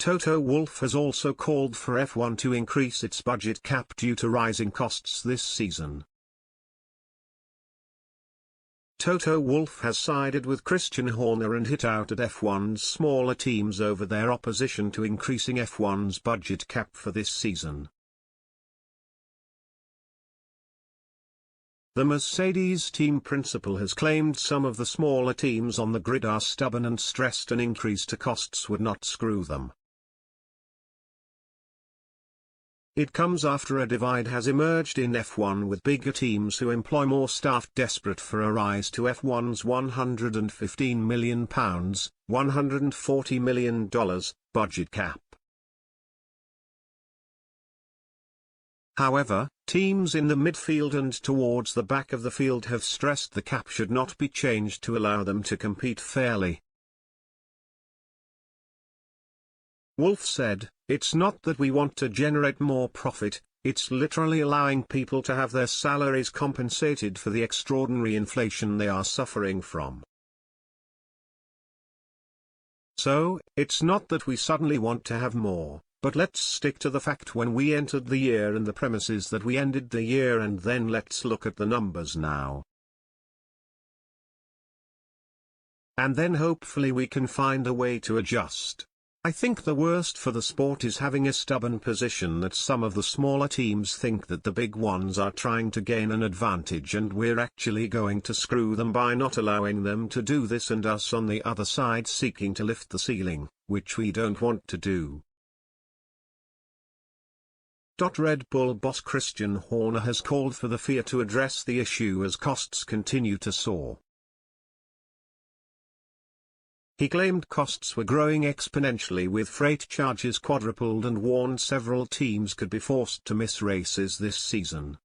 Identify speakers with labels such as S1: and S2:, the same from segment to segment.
S1: Toto Wolff has also called for F1 to increase its budget cap due to rising costs this season. Toto Wolff has sided with Christian Horner and hit out at F1's smaller teams over their opposition to increasing F1's budget cap for this season. The Mercedes team principal has claimed some of the smaller teams on the grid are stubborn and stressed an increase to costs would not screw them. It comes after a divide has emerged in F1 with bigger teams who employ more staff desperate for a rise to F1's £115 million, $140 million, budget cap. However, teams in the midfield and towards the back of the field have stressed the cap should not be changed to allow them to compete fairly. Wolff said, "It's not that we want to generate more profit, it's literally allowing people to have their salaries compensated for the extraordinary inflation they are suffering from. So, it's not that we suddenly want to have more. But let's stick to the fact when we entered the year and the premises that we ended the year, and then let's look at the numbers now. And then hopefully we can find a way to adjust." I think the worst for the sport is having a stubborn position that some of the smaller teams think that the big ones are trying to gain an advantage and we're actually going to screw them by not allowing them to do this, and us on the other side seeking to lift the ceiling, which we don't want to do. Red Bull boss Christian Horner has called for the FIA to address the issue as costs continue to soar. He claimed costs were growing exponentially with freight charges quadrupled and warned several teams could be forced to miss races this season.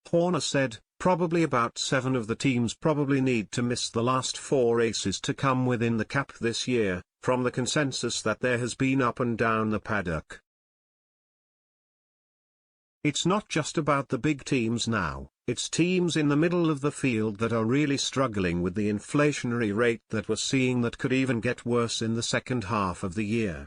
S1: Horner said, "Probably about 7 of the teams probably need to miss the last 4 races to come within the cap this year, from the consensus that there has been up and down the paddock. It's not just about the big teams now, it's teams in the middle of the field that are really struggling with the inflationary rate that we're seeing that could even get worse in the second half of the year.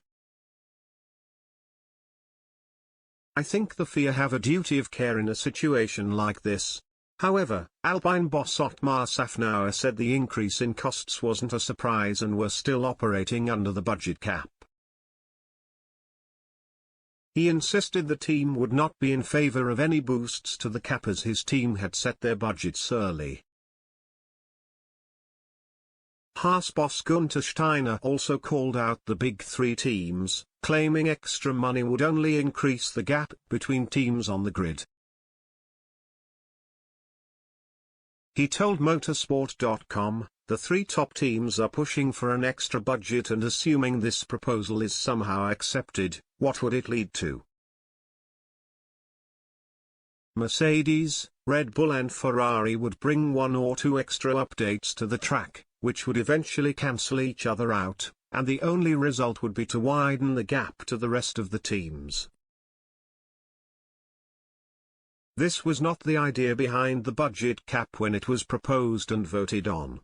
S1: I think the FIA have a duty of care in a situation like this." However, Alpine boss Otmar Safnauer said the increase in costs wasn't a surprise and were still operating under the budget cap. He insisted the team would not be in favor of any boosts to the cap as his team had set their budgets early. Haas boss Günther Steiner also called out the big 3 teams, claiming extra money would only increase the gap between teams on the grid. He told Motorsport.com, "The 3 top teams are pushing for an extra budget, and assuming this proposal is somehow accepted, what would it lead to? Mercedes, Red Bull and Ferrari would bring 1 or 2 extra updates to the track, which would eventually cancel each other out, and the only result would be to widen the gap to the rest of the teams. This was not the idea behind the budget cap when it was proposed and voted on.